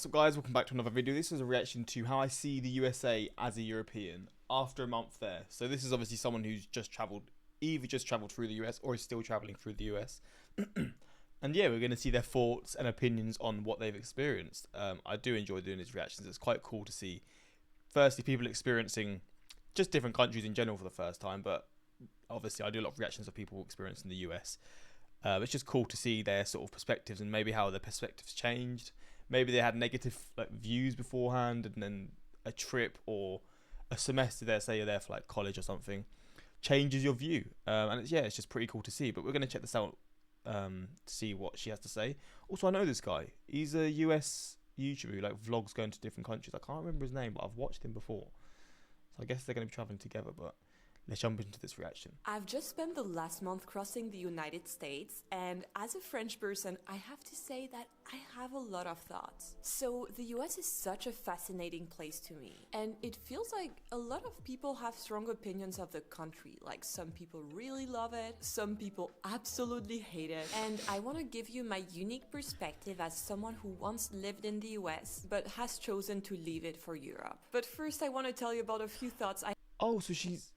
What's up guys, welcome back to another video. This is a reaction to how I see the USA as a European after a month there. So this is obviously someone who's either just travelled through the US or is still travelling through the US. And yeah, we're going to see their thoughts and opinions on what they've experienced. I do enjoy doing these reactions. It's quite cool to see, firstly, people experiencing just different countries in general for the first time, but obviously I do a lot of reactions of people experiencing the US. It's just cool to see their sort of perspectives and maybe how their perspectives changed. Maybe they had negative views beforehand, and then a trip or a semester there, say you're there for like college or something, changes your view. And it's just pretty cool to see. But we're going to check this out to see what she has to say. Also, I know this guy. He's a US YouTuber who like vlogs going to different countries. I can't remember his name, but I've watched him before. So I guess they're going to be traveling together, but let's jump into this reaction. I've just spent the last month crossing the United States, and as a French person, I have to say that I have a lot of thoughts. So the US is such a fascinating place to me, and it feels like a lot of people have strong opinions of the country. Like, some people really love it, some people absolutely hate it, and I want to give you my unique perspective as someone who once lived in the US but has chosen to leave it for Europe. But first, I want to tell you about a few thoughts Oh, so she's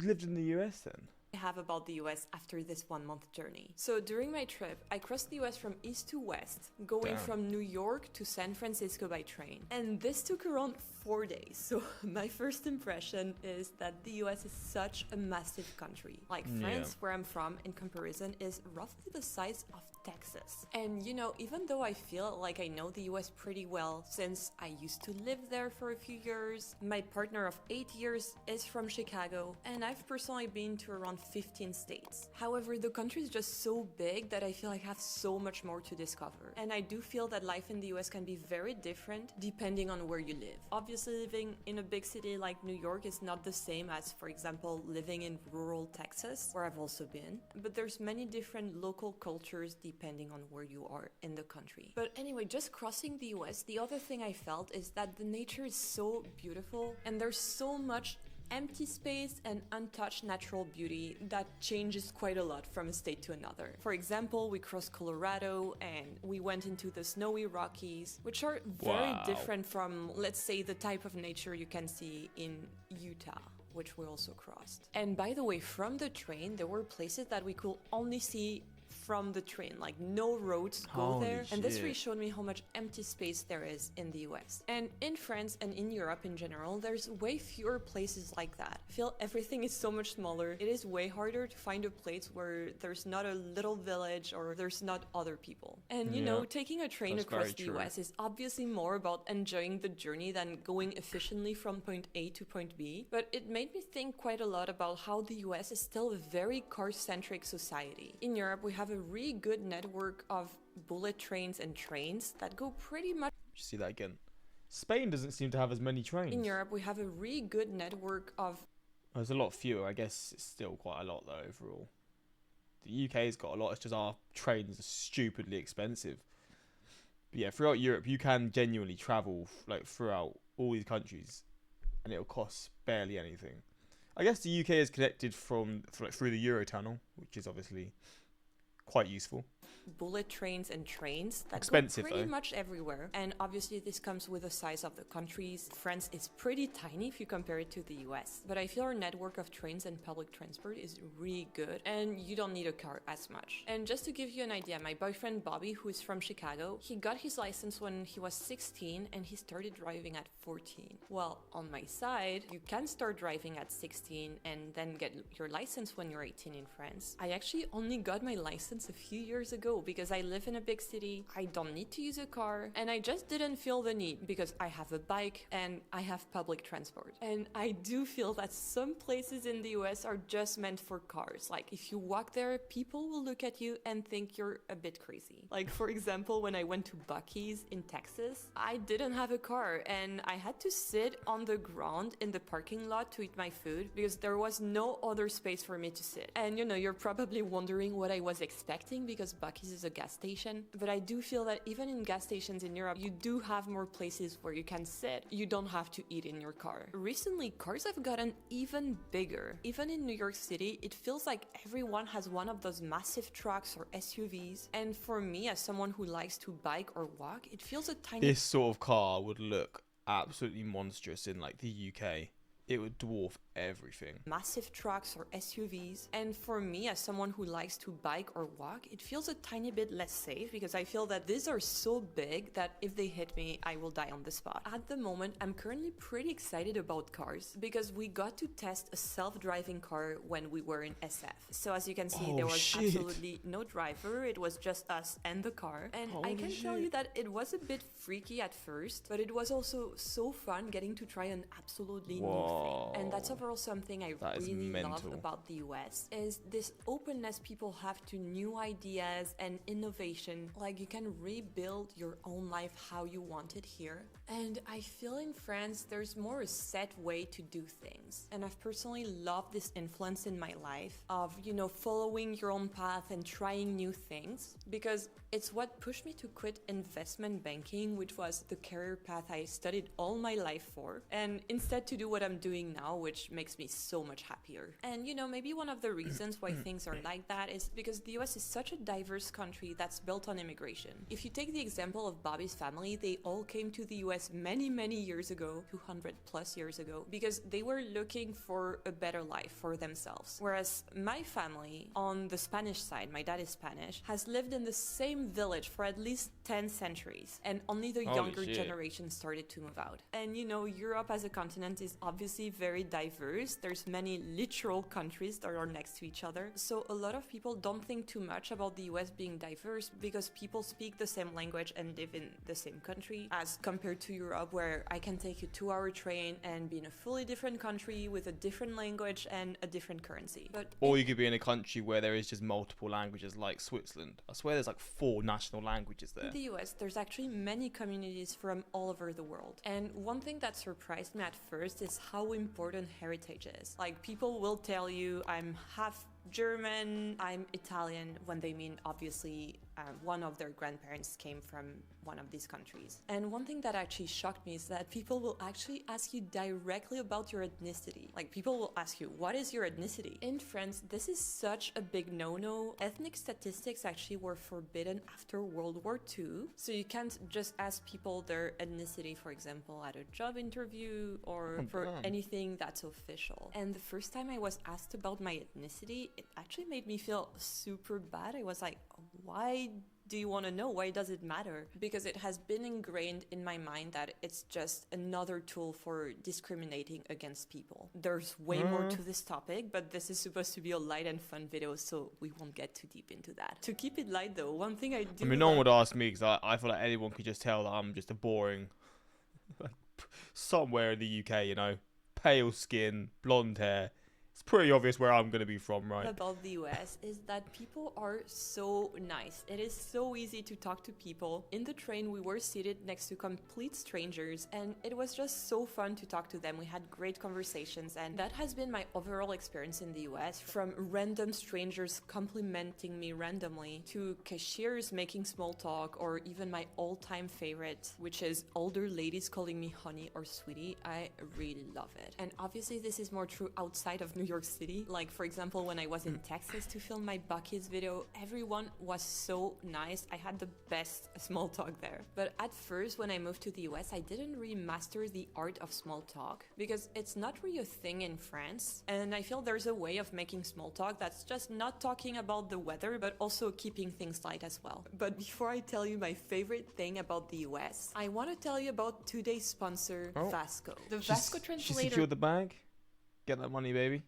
lived in the US then? have about the US after this 1 month journey. So during my trip, I crossed the US from east to west, going from New York to San Francisco by train. And this took around 4 days. So my first impression is that the US is such a massive country. Like France, where I'm from, in comparison, is roughly the size of Texas. And you know, even though I feel like I know the US pretty well since I used to live there for a few years, my partner of 8 years is from Chicago, and I've personally been to around 15 states. However, the country is just so big that I feel like I have so much more to discover. And I do feel that life in the US can be very different depending on where you live. Obviously, living in a big city like New York is not the same as, for example, living in rural Texas, where I've also been. But there's many different local cultures depending on where you are in the country. But anyway, just crossing the US, the other thing I felt is that the nature is so beautiful, and there's so much empty space and untouched natural beauty that changes quite a lot from a state to another. For example, we crossed Colorado and we went into the snowy Rockies, which are very different from, let's say, the type of nature you can see in Utah, which we also crossed. And by the way, from the train, there were places that we could only see from the train, like no roads go there. And this really showed me how much empty space there is in the US. And in France and in Europe in general, there's way fewer places like that. I feel everything is so much smaller. It is way harder to find a place where there's not a little village or there's not other people. And you know, taking a train across the US is obviously more about enjoying the journey than going efficiently from point A to point B. But it made me think quite a lot about how the US is still a very car-centric society. In Europe, we have a really good network of bullet trains and trains that go pretty much. See that again. Spain doesn't seem to have as many trains. In Europe, we have a really good network of. There's a lot fewer. I guess it's still quite a lot though overall. The UK's got a lot. It's just our trains are stupidly expensive. But yeah, throughout Europe, you can genuinely travel like throughout all these countries, and it'll cost barely anything. I guess the UK is connected through the Eurotunnel, which is obviously quite useful. Bullet trains and trains that expensive, go pretty though. much everywhere. And obviously this comes with the size of the countries. France is pretty tiny if you compare it to the US. But I feel our network of trains and public transport is really good, and you don't need a car as much. And just to give you an idea, my boyfriend Bobby, who is from Chicago, he got his license when he was 16 and he started driving at 14. Well, on my side, you can start driving at 16 and then get your license when you're 18 in France. I actually only got my license a few years ago because I live in a big city, I don't need to use a car, and I just didn't feel the need because I have a bike and I have public transport. And I do feel that some places in the US are just meant for cars. Like, if you walk there, people will look at you and think you're a bit crazy. Like, for example, when I went to Buc-ee's in Texas, I didn't have a car and I had to sit on the ground in the parking lot to eat my food because there was no other space for me to sit. And you know, you're probably wondering what I was expecting because Buc-ee's Buc-ee's is a gas station, but I do feel that even in gas stations in Europe, you do have more places where you can sit. You don't have to eat in your car. Recently, cars have gotten even bigger. Even in New York City, it feels like everyone has one of those massive trucks or SUVs. And for me, as someone who likes to bike or walk, it feels a tiny... This sort of car would look absolutely monstrous in like the UK. It would dwarf everything. Massive trucks or SUVs. And for me, as someone who likes to bike or walk, it feels a tiny bit less safe because I feel that these are so big that if they hit me, I will die on the spot. At the moment, I'm currently pretty excited about cars because we got to test a self-driving car when we were in SF. So as you can see, there was absolutely no driver. It was just us and the car. And I can tell you that it was a bit freaky at first, but it was also so fun getting to try an absolutely new thing. And that's overall something I really love about the US is this openness people have to new ideas and innovation. Like you can rebuild your own life how you want it here. And I feel in France there's more a set way to do things. And I've personally loved this influence in my life of, you know, following your own path and trying new things because it's what pushed me to quit investment banking, which was the career path I studied all my life for, and instead to do what I'm doing now, which makes me so much happier. And you know, maybe one of the reasons why things are like that is because the US is such a diverse country that's built on immigration. If you take the example of Bobby's family, they all came to the US many years ago, 200 plus years ago, because they were looking for a better life for themselves. Whereas my family, on the Spanish side, my dad is Spanish, has lived in the same village for at least 10 centuries, and only the younger generation started to move out. And you know, Europe as a continent is obviously very diverse. There's many literal countries that are next to each other. So a lot of people don't think too much about the US being diverse because people speak the same language and live in the same country as compared to Europe, where I can take a 2-hour train and be in a fully different country with a different language and a different currency. Or you could be in a country where there is just multiple languages like Switzerland. I swear there's like 4 national languages there. In the US, there's actually many communities from all over the world. And one thing that surprised me at first is how important heritage is. Like, people will tell you I'm half German, I'm Italian, when they mean obviously one of their grandparents came from one of these countries. And one thing that actually shocked me is that people will actually ask you directly about your ethnicity. Like, people will ask you, what is your ethnicity? In France, this is such a big no-no. Ethnic statistics actually were forbidden after World War II. So you can't just ask people their ethnicity, for example, at a job interview or for anything that's official. And the first time I was asked about my ethnicity, it actually made me feel super bad. I was like, why do you want to know? Why does it matter? Because it has been ingrained in my mind that it's just another tool for discriminating against people. There's way more to this topic, but this is supposed to be a light and fun video, so we won't get too deep into that. To keep it light though, one thing I do... I mean, no one would ask me because I feel like anyone could just tell that I'm just a boring... somewhere in the UK, you know? Pale skin, blonde hair. It's pretty obvious where I'm going to be from, right? About the US is that people are so nice. It is so easy to talk to people. In the train, we were seated next to complete strangers, and it was just so fun to talk to them. We had great conversations, and that has been my overall experience in the US, from random strangers complimenting me randomly to cashiers making small talk, or even my all-time favorite, which is older ladies calling me honey or sweetie. I really love it. And obviously this is more true outside of New York City. Like, for example, when I was in Texas to film my Buc-ee's video, everyone was so nice. I had the best small talk there. But at first, when I moved to the US, I didn't really master the art of small talk because it's not really a thing in France. And I feel there's a way of making small talk that's just not talking about the weather, but also keeping things light as well. But before I tell you my favorite thing about the US, I want to tell you about today's sponsor, Vasco. The Vasco translator... She secured the bag. Get that money, baby.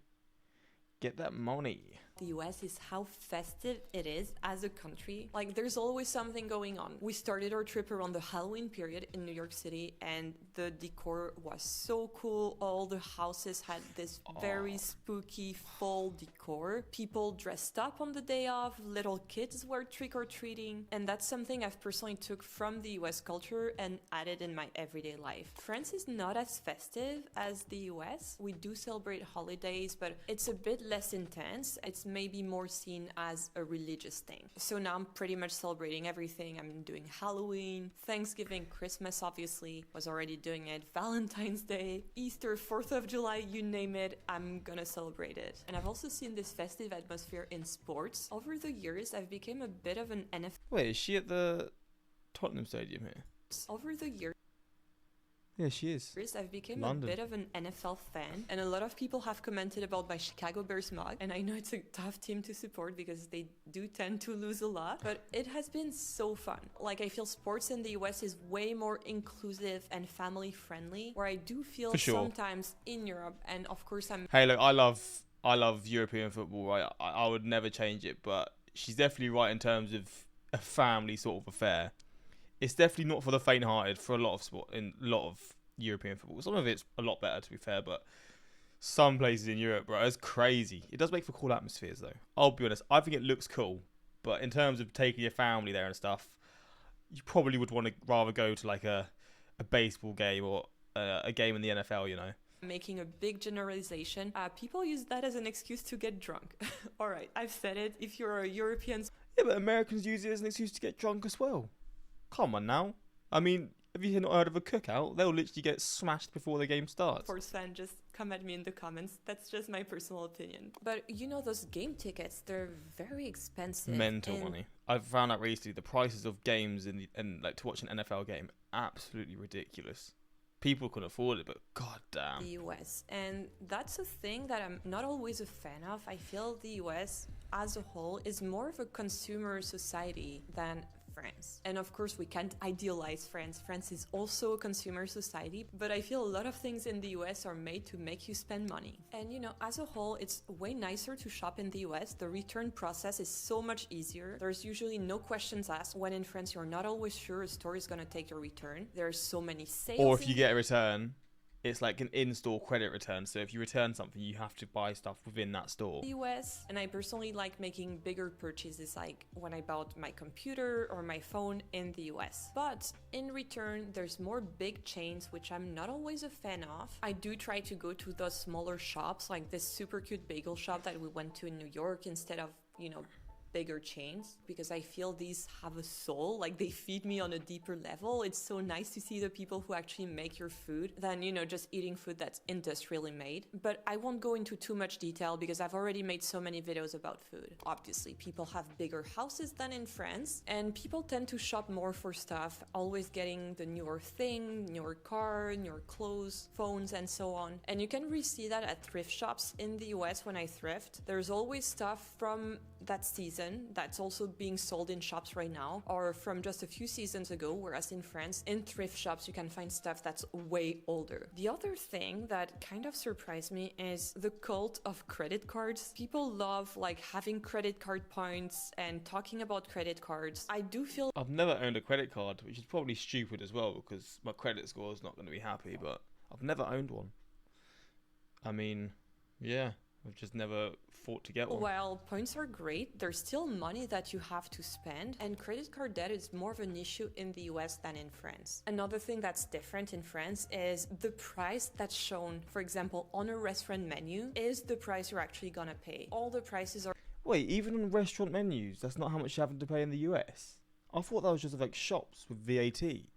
Get that money. The US is how festive it is as a country. Like, there's always something going on. We started our trip around the Halloween period in New York City, and the decor was so cool. All the houses had this very spooky fall decor. People dressed up on the day off, little kids were trick-or-treating, and that's something I've personally took from the US culture and added in my everyday life. France is not as festive as the US. We do celebrate holidays, but it's a bit less intense. It's maybe more seen as a religious thing. So now I'm pretty much celebrating everything. I'm doing Halloween, Thanksgiving, Christmas obviously, was already doing it, Valentine's Day, Easter, 4th of July, you name it, I'm gonna celebrate it. And I've also seen this festive atmosphere in sports. Over the years, I've become a bit of an NFL. Wait, is she at the Tottenham Stadium here? Over the years, Yeah, she is. I've become London. a bit of an NFL fan, and a lot of people have commented about my Chicago Bears mug, and I know it's a tough team to support because they do tend to lose a lot, but it has been so fun. Like, I feel sports in the US is way more inclusive and family friendly, where I do feel For sure. sometimes in Europe, and of course Hey, look, I love European football, right? I would never change it, but she's definitely right in terms of a family sort of affair. It's definitely not for the faint-hearted for a lot of European football. Some of it's a lot better, to be fair, but some places in Europe, bro, it's crazy. It does make for cool atmospheres, though. I'll be honest, I think it looks cool, but in terms of taking your family there and stuff, you probably would want to rather go to like a baseball game or a game in the NFL, you know. Making a big generalization, people use that as an excuse to get drunk. All right, I've said it. If you're a European... Yeah, but Americans use it as an excuse to get drunk as well. Come on now. I mean, have you not heard of a cookout? They'll literally get smashed before the game starts. Sports fan, just come at me in the comments. That's just my personal opinion. But you know, those game tickets, they're very expensive. Mental money. I've found out recently the prices of games and like to watch an NFL game, absolutely ridiculous. People can afford it, but goddamn. The US. And that's a thing that I'm not always a fan of. I feel the US as a whole is more of a consumer society than France. And of course, we can't idealize France. France is also a consumer society, but I feel a lot of things in the US are made to make you spend money. And you know, as a whole, it's way nicer to shop in the US. The return process is so much easier. There's usually no questions asked. When in France, you're not always sure a store is gonna take your return. There's so many sales. Or if you get a return, it's like an in-store credit return. So if you return something, you have to buy stuff within that store. US, and I personally like making bigger purchases, like when I bought my computer or my phone in the US. But in return, there's more big chains, which I'm not always a fan of. I do try to go to those smaller shops, like this super cute bagel shop that we went to in New York, instead of, you know, bigger chains, because I feel these have a soul, like they feed me on a deeper level. It's so nice to see the people who actually make your food than, you know, just eating food that's industrially made. But I won't go into too much detail because I've already made so many videos about food. Obviously, people have bigger houses than in France, and people tend to shop more for stuff, always getting the newer thing, newer car, newer clothes, phones, and so on. And you can really see that at thrift shops in the US when I thrift. There's always stuff from that season that's also being sold in shops right now, or from just a few seasons ago, whereas in France, in thrift shops, you can find stuff that's way older. The other thing that kind of surprised me is the cult of credit cards. People love like having credit card points and talking about credit cards. I do feel I've never owned a credit card, which is probably stupid as well because my credit score is not going to be happy, but I've never owned one. I mean, yeah, I've just never thought to get one. While points are great, there's still money that you have to spend, and credit card debt is more of an issue in the US than in France. Another thing that's different in France is the price that's shown, for example, on a restaurant menu, is the price you're actually gonna pay. All the prices are... Wait, even on restaurant menus, that's not how much you're having to pay in the US? I thought that was just like shops with VAT.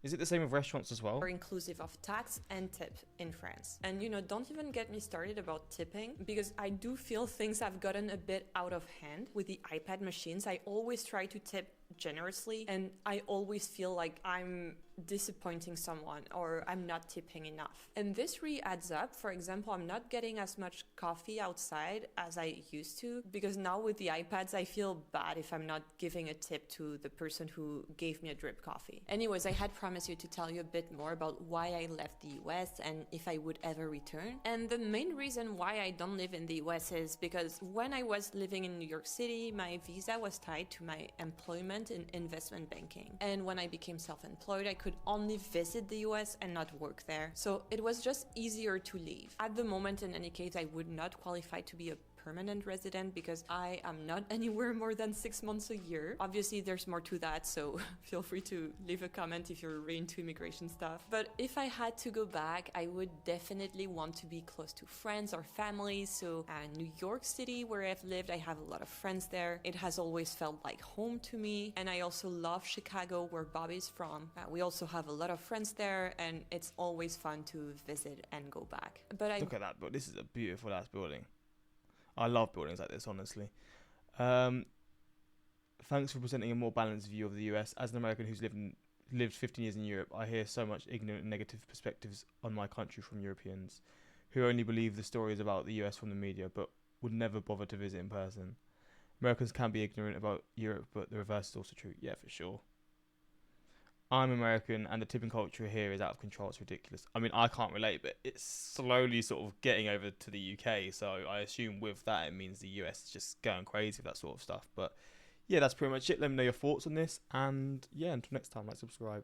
Is it the same with restaurants as well? Are inclusive of tax and tip in France. And you know, don't even get me started about tipping, because I do feel things have gotten a bit out of hand with the iPad machines. I always try to tip generously, and I always feel like I'm disappointing someone or I'm not tipping enough. And this really adds up. For example, I'm not getting as much coffee outside as I used to, because now with the iPads, I feel bad if I'm not giving a tip to the person who gave me a drip coffee. Anyways, I had promised you to tell you a bit more about why I left the US and if I would ever return. And the main reason why I don't live in the US is because when I was living in New York City, my visa was tied to my employment in investment banking. And when I became self-employed, I could only visit the US and not work there. So it was just easier to leave. At the moment, in any case, I would not qualify to be a permanent resident because I am not anywhere more than 6 months a year. Obviously, there's more to that, so feel free to leave a comment if you're really into immigration stuff. But if I had to go back, I would definitely want to be close to friends or family. So New York City, where I've lived, I have a lot of friends there. It has always felt like home to me. And I also love Chicago, where Bobby's from. We also have a lot of friends there, and it's always fun to visit and go back. But Look at that, but this is a beautiful ass building. I love buildings like this, honestly. Thanks for presenting a more balanced view of the US. As an American who's lived 15 years in Europe, I hear so much ignorant and negative perspectives on my country from Europeans who only believe the stories about the US from the media but would never bother to visit in person. Americans can be ignorant about Europe, but the reverse is also true. Yeah, for sure. I'm American, and the tipping culture here is out of control. It's ridiculous. I mean, I can't relate, but it's slowly sort of getting over to the UK. So I assume with that, it means the US is just going crazy with that sort of stuff. But yeah, that's pretty much it. Let me know your thoughts on this. And yeah, until next time, like, subscribe.